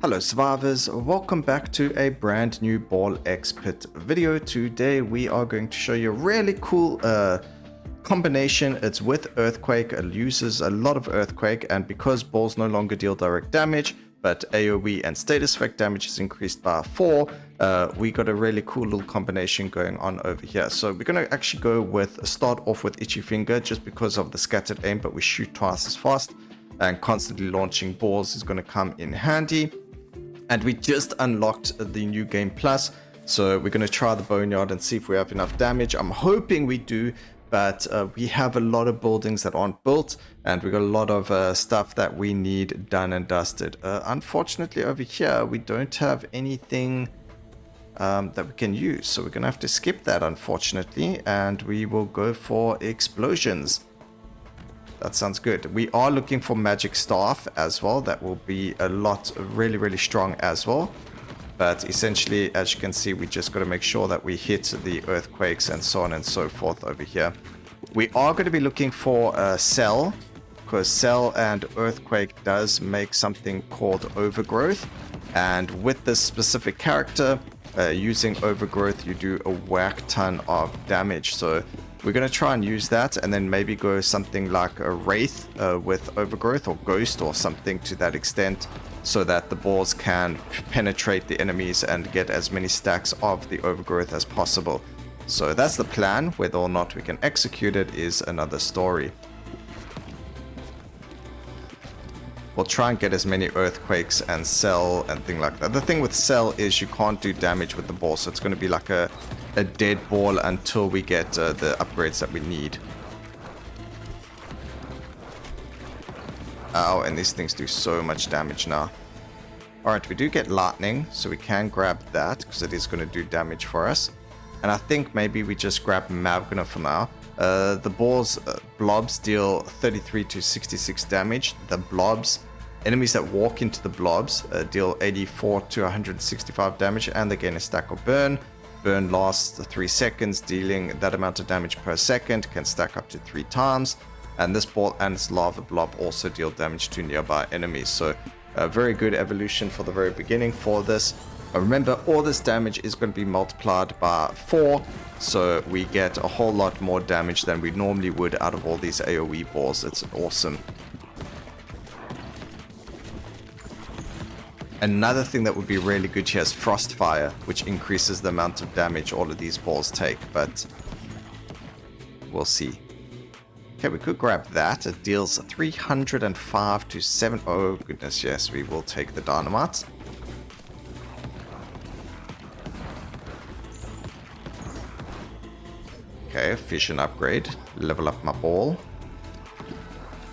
Hello survivors, welcome back to a brand new ballxpit video. Today we are going to show you a really cool combination. It's with earthquake, it uses a lot of earthquake, and because balls no longer deal direct damage, but AoE and status effect damage is increased by 4, we got a really cool little combination going on over here. So we're going to actually start off with itchy finger just because of the scattered aim, but we shoot twice as fast, and constantly launching balls is going to come in handy. And we just unlocked the new game plus, so we're going to try the boneyard and see if we have enough damage. I'm hoping we do, but we have a lot of buildings that aren't built, and we got a lot of stuff that we need done and dusted. Unfortunately over here we don't have anything that we can use, so we're going to have to skip that unfortunately, and we will go for explosions. That sounds good. We are looking for magic staff as well. That will be a lot really strong as well. But essentially, as you can see, we just got to make sure that we hit the earthquakes and so on and so forth over here. We are going to be looking for cell, because cell and earthquake does make something called overgrowth. And with this specific character, using overgrowth, you do a whack ton of damage. So we're going to try and use that, and then maybe go something like a wraith with overgrowth, or ghost or something to that extent, so that the balls can penetrate the enemies and get as many stacks of the overgrowth as possible. So that's the plan. Whether or not we can execute it is another story. We'll try and get as many earthquakes and cell and thing like that. The thing with cell is you can't do damage with the ball, so it's going to be like a dead ball until we get the upgrades that we need. Ow, and these things do so much damage now. Alright, we do get lightning, so we can grab that, because it is going to do damage for us. And I think maybe we just grab Magna for now. The balls, blobs deal 33 to 66 damage. The blobs, enemies that walk into the blobs deal 84 to 165 damage, and they gain a stack of burn. Burn lasts 3 seconds, dealing that amount of damage per second, can stack up to 3 times. And this ball and its lava blob also deal damage to nearby enemies. So a very good evolution for the very beginning for this. Remember, all this damage is going to be multiplied by 4, so we get a whole lot more damage than we normally would out of all these AoE balls. It's awesome. Another thing that would be really good here is Frostfire, which increases the amount of damage all of these balls take, but we'll see. Okay, we could grab that. It deals 305 to 7. Oh goodness, yes, we will take the dynamite. Okay, fission upgrade. Level up my ball.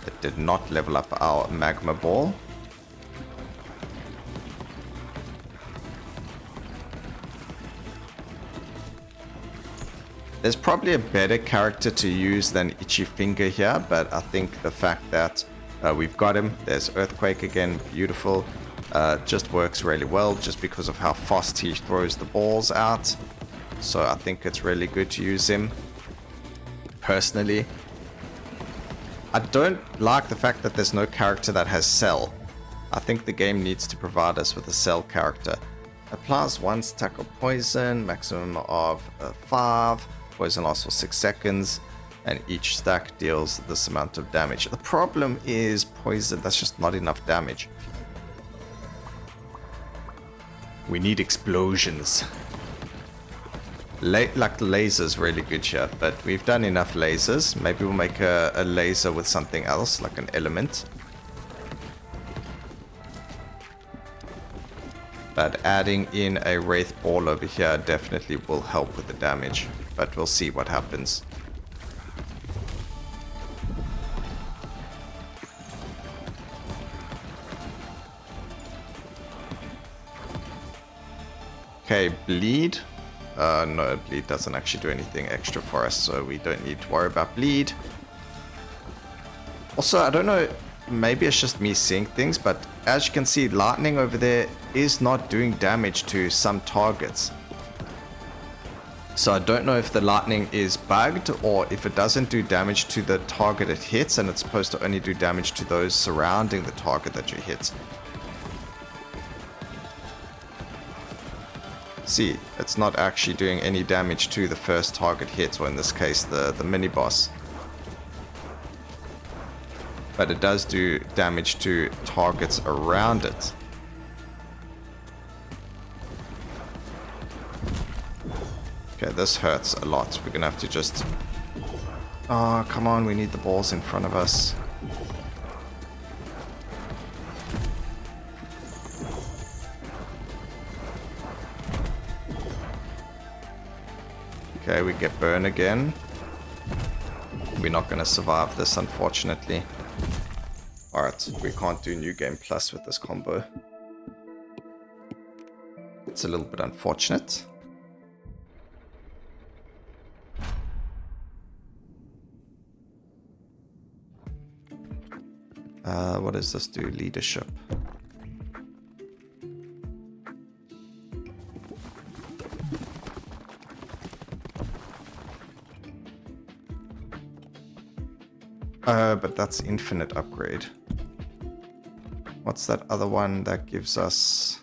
It did not level up our magma ball. There's probably a better character to use than Itchy Finger here, but I think the fact that we've got him, there's Earthquake again, beautiful, just works really well just because of how fast he throws the balls out. So I think it's really good to use him. Personally, I don't like the fact that there's no character that has Cell. I think the game needs to provide us with a Cell character. Applies 1 stack of poison, maximum of 5. Poison lasts for 6 seconds, and each stack deals this amount of damage. The problem is poison, that's just not enough damage. We need explosions. Like lasers really good here, but we've done enough lasers. Maybe we'll make a laser with something else, like an element. But adding in a wraith ball over here definitely will help with the damage. But we'll see what happens. Okay, bleed. No, bleed doesn't actually do anything extra for us, so we don't need to worry about bleed. Also, I don't know, maybe it's just me seeing things, but as you can see, lightning over there is not doing damage to some targets. So I don't know if the lightning is bugged or if it doesn't do damage to the target it hits, and it's supposed to only do damage to those surrounding the target that you hit. See, it's not actually doing any damage to the first target hit, or in this case, the mini-boss. But it does do damage to targets around it. Okay, this hurts a lot. We're gonna have to just... Oh, come on, we need the balls in front of us. Okay, we get burn again. We're not gonna survive this, unfortunately. Alright, we can't do New Game Plus with this combo. It's a little bit unfortunate. What does this do? Leadership. But that's infinite upgrade. What's that other one that gives us...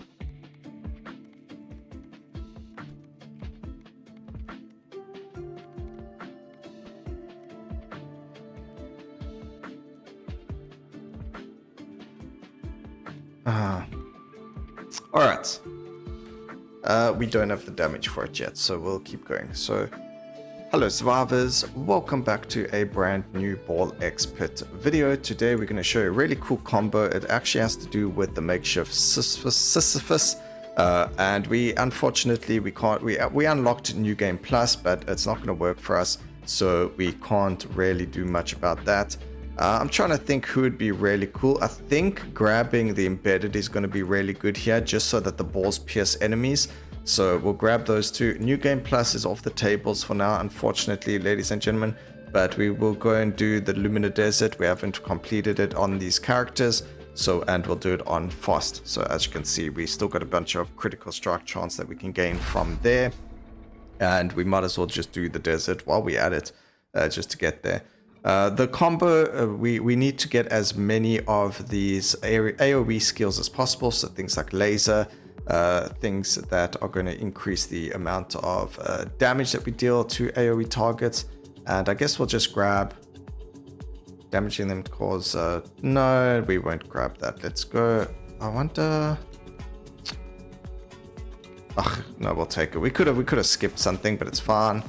Alright. We don't have the damage for it yet, so we'll keep going. So, hello survivors, welcome back to a brand new ballxpit video. Today we're going to show you a really cool combo. It actually has to do with the makeshift Sisyphus. And we unfortunately we unlocked New Game Plus, but it's not going to work for us, so we can't really do much about that. I'm trying to think who would be really cool. I think grabbing the embedded is going to be really good here, just so that the balls pierce enemies. So we'll grab those two. New Game Plus is off the tables for now, unfortunately, ladies and gentlemen. But we will go and do the Lumina Desert. We haven't completed it on these characters, and we'll do it on Fast. So as you can see, we still got a bunch of critical strike chance that we can gain from there. And we might as well just do the desert while we're at it, just to get there. The combo, we need to get as many of these AoE skills as possible, so things like laser, things that are going to increase the amount of damage that we deal to AoE targets. And I guess we'll just grab damaging them to cause... no, we won't grab that. Let's go... I wonder... Ugh, no, we'll take it. We could have skipped something, but it's fine.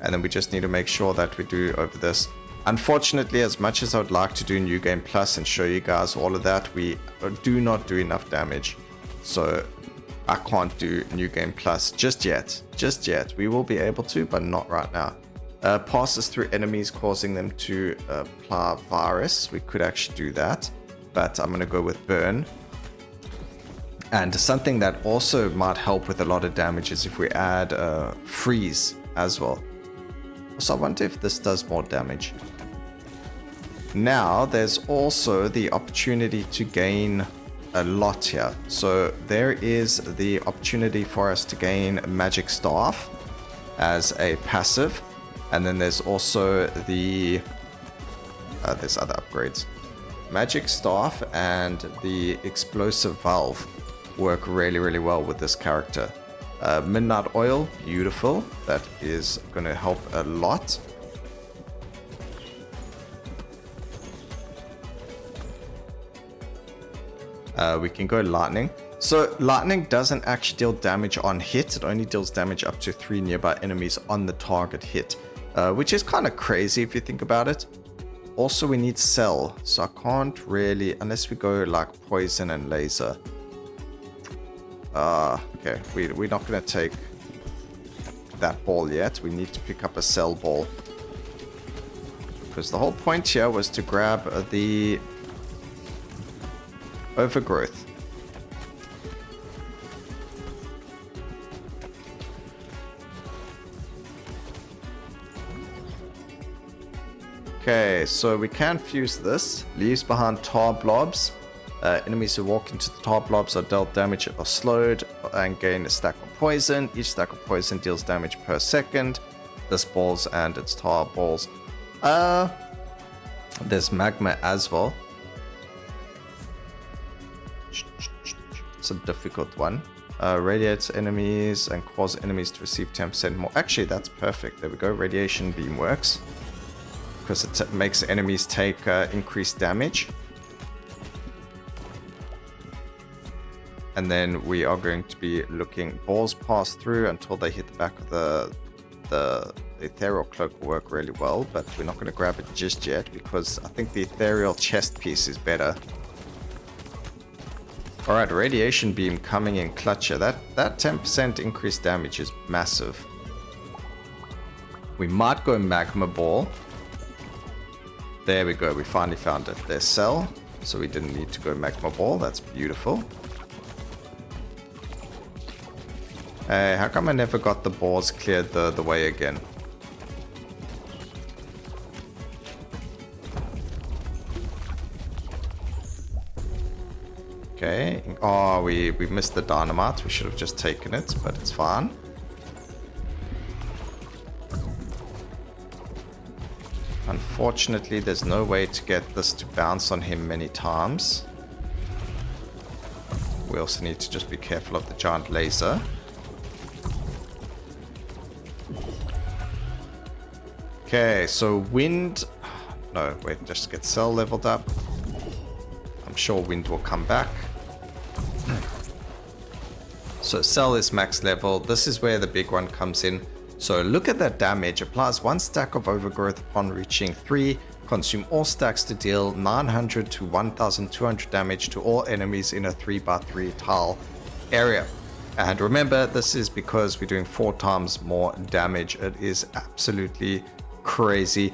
And then we just need to make sure that we do over this. Unfortunately, as much as I would like to do New Game Plus and show you guys all of that, we do not do enough damage. So I can't do New Game Plus just yet. Just yet. We will be able to, but not right now. Passes through enemies, causing them to apply virus. We could actually do that, but I'm going to go with burn. And something that also might help with a lot of damage is if we add freeze as well. So I wonder if this does more damage. Now, there's also the opportunity to gain a lot here. So there is the opportunity for us to gain Magic Staff as a passive. And then there's also the... there's other upgrades. Magic Staff and the Explosive Valve work really, really well with this character. Midnight Oil, beautiful. That is going to help a lot. We can go Lightning. So Lightning doesn't actually deal damage on hit. It only deals damage up to 3 nearby enemies on the target hit, which is kind of crazy if you think about it. Also, we need Cell, so I can't really, unless we go like Poison and Laser. Okay, we're not going to take that ball yet. We need to pick up a Cell ball. Because the whole point here was to grab the overgrowth. Okay, so we can fuse this. Leaves behind tar blobs. Enemies who walk into the tar blobs are dealt damage or slowed and gain a stack of poison. Each stack of poison deals damage per second. This balls and its tar balls. There's magma as well. It's a difficult one. Radiates enemies and cause enemies to receive 10% more. Actually, that's perfect. There we go. Radiation beam works. Because it makes enemies take increased damage. And then we are going to be looking. Balls pass through until they hit the back of the ethereal cloak will work really well. But we're not going to grab it just yet because I think the ethereal chest piece is better. Alright, radiation beam coming in clutcher. That 10% increased damage is massive. We might go magma ball. There we go, we finally found it. There's cell, so we didn't need to go magma ball. That's beautiful. Hey, how come I never got the balls cleared the way again? Okay. Oh, we missed the dynamite. We should have just taken it, but it's fine. Unfortunately, there's no way to get this to bounce on him many times. We also need to just be careful of the giant laser. Okay, so wind... No, wait, just get cell leveled up. I'm sure wind will come back. So cell is max level. This is where the big one comes in. So look at that damage. Applies 1 stack of overgrowth upon reaching 3. Consume all stacks to deal 900 to 1200 damage to all enemies in a 3x3 tile area. And remember, this is because we're doing 4 times more damage. It is absolutely crazy.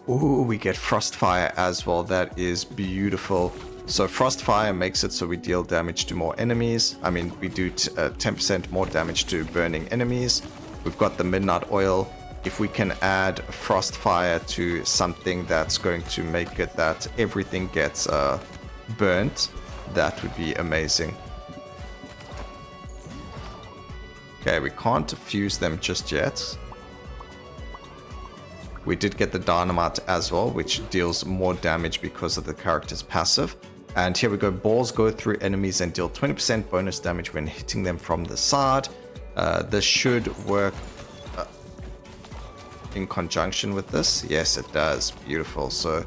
Ooh, we get Frostfire as well. That is beautiful. So Frostfire makes it so we deal damage to more enemies. I mean, we do 10% more damage to burning enemies. We've got the Midnight Oil. If we can add Frostfire to something that's going to make it that everything gets burnt, that would be amazing. Okay, we can't fuse them just yet. We did get the dynamite as well, which deals more damage because of the character's passive. And here we go, balls go through enemies and deal 20% bonus damage when hitting them from the side. This should work in conjunction with this. Yes, it does. Beautiful. So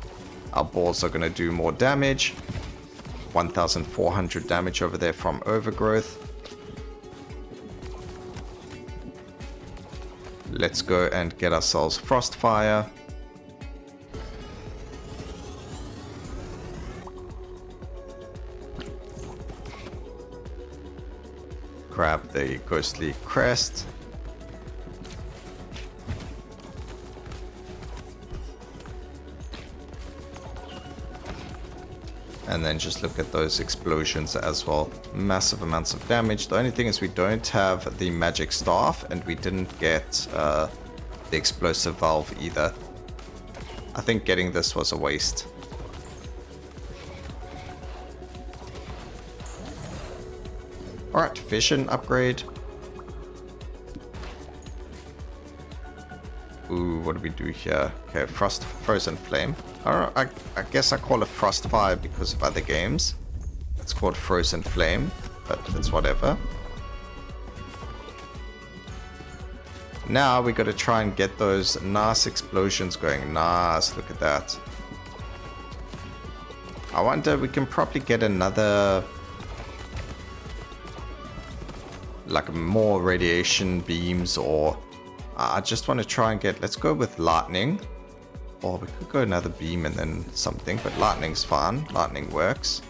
our balls are going to do more damage. 1400 damage over there from overgrowth. Let's go and get ourselves Frostfire. Grab the ghostly crest. And then just look at those explosions as well. Massive amounts of damage. The only thing is we don't have the magic staff and we didn't get the explosive valve either. I think getting this was a waste. Alright, vision upgrade. Ooh, what do we do here? Okay, frozen flame. I guess I call it Frostfire because of other games. It's called Frozen Flame, but it's whatever. Now we got to try and get those nice explosions going. Nice, look at that. I wonder, we can probably get another... like more radiation beams, or I just want to try and get, let's go with lightning, or we could go another beam and then something, but lightning's fine. Lightning works.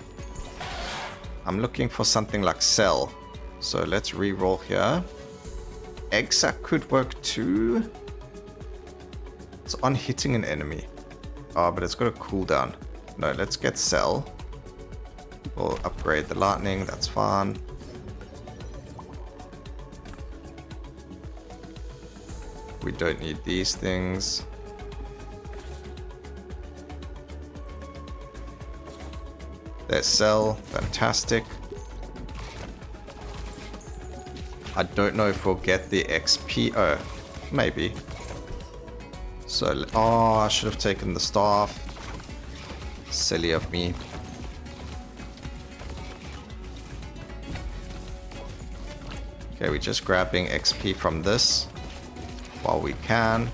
I'm looking for something like cell, so let's re-roll here. Egg sac could work too. It's on hitting an enemy. Oh, but it's got a cooldown. No, let's get cell. We'll upgrade the lightning, that's fine. We don't need these things. There's cell, fantastic. I don't know if we'll get the XP. Oh, maybe. So, oh, I should have taken the staff. Silly of me. Okay, we're just grabbing XP from this while we can.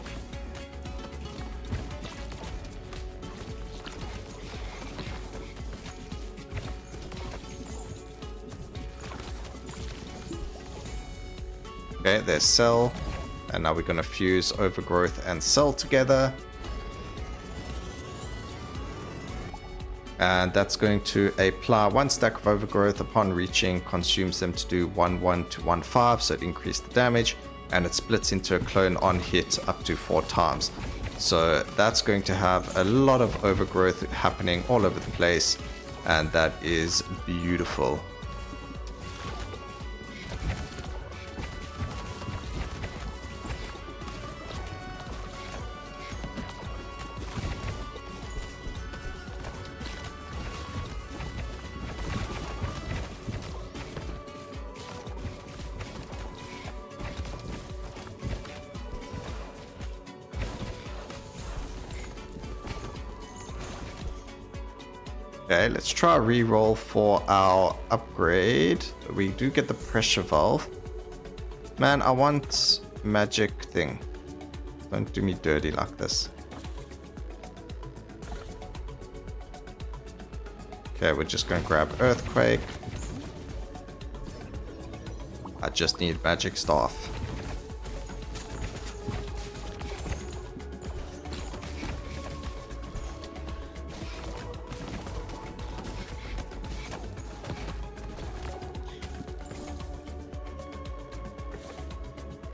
Okay, there's cell. And now we're going to fuse overgrowth and cell together. And that's going to apply 1 stack of overgrowth upon reaching, consumes them to do 1-1 to 1-5, so it increased the damage, and it splits into a clone on hit up to 4 times. So that's going to have a lot of overgrowth happening all over the place, and that is beautiful. Okay, let's try a reroll for our upgrade. We do get the pressure valve. Man, I want magic thing. Don't do me dirty like this. Okay, we're just going to grab earthquake. I just need magic staff.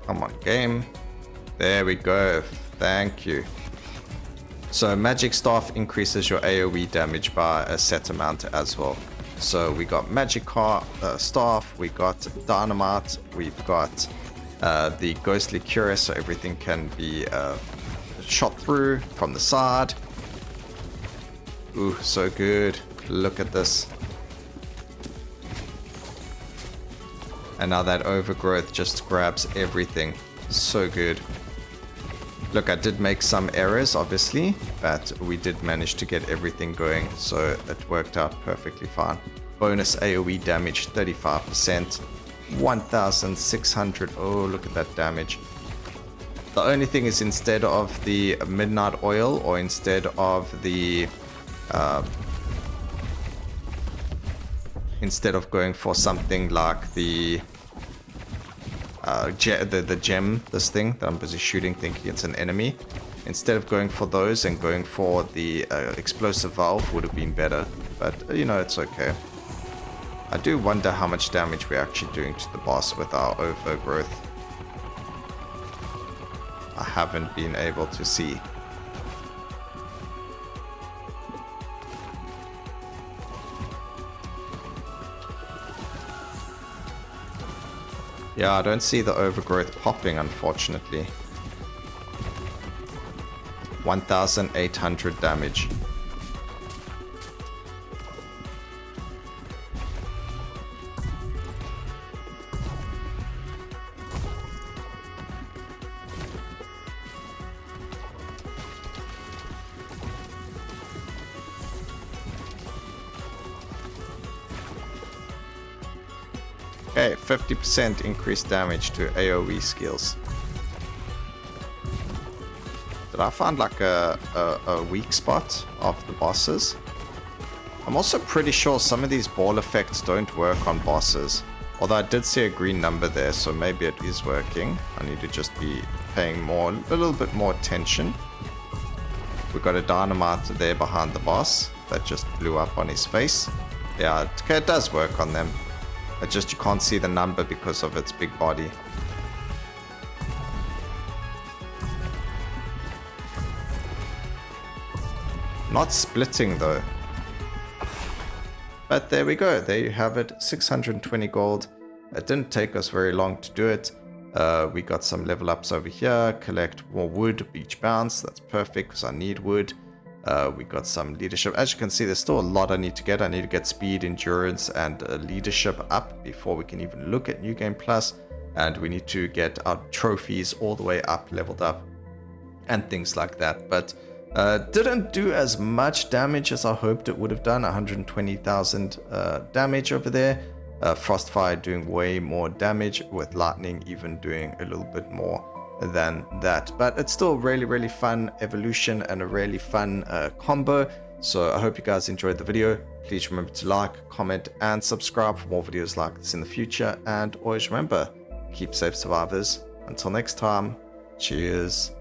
Come on, game. There we go. Thank you. So magic staff increases your AoE damage by a set amount as well. So we got magic staff, we got dynamite, we've got the ghostly cuirass, so everything can be shot through from the side. Ooh, so good. Look at this. And now that overgrowth just grabs everything. So good. Look, I did make some errors, obviously, but we did manage to get everything going, so it worked out perfectly fine. Bonus AoE damage, 35%. 1,600. Oh, look at that damage. The only thing is, instead of the midnight oil, or instead of the... instead of going for something like the gem, this thing that I'm busy shooting thinking it's an enemy, instead of going for those and going for the explosive valve would have been better, but you know, it's okay. I do wonder how much damage we're actually doing to the boss with our overgrowth. I haven't been able to see. Yeah, I don't see the overgrowth popping, unfortunately. 1,800 damage. Okay, 50% increased damage to AoE skills. Did I find like a weak spot of the bosses? I'm also pretty sure some of these ball effects don't work on bosses. Although I did see a green number there, so maybe it is working. I need to just be paying a little bit more attention. We've got a dynamite there behind the boss that just blew up on his face. Yeah, okay, it does work on them. But just you can't see the number because of its big body. Not splitting though. But there we go. There you have it. 620 gold. It didn't take us very long to do it. We got some level ups over here. Collect more wood each bounce. That's perfect because I need wood. We got some leadership. As you can see, there's still a lot I need to get. I need to get speed, endurance, and leadership up before we can even look at New Game Plus. And we need to get our trophies all the way up, leveled up, and things like that. But didn't do as much damage as I hoped it would have done. 120,000 damage over there. Frostfire doing way more damage, with lightning even doing a little bit more than that. But it's still really fun evolution and a really fun combo. So I hope you guys enjoyed the video. Please remember to like, comment, and subscribe for more videos like this in the future. And always remember, keep safe, survivors. Until next time, cheers.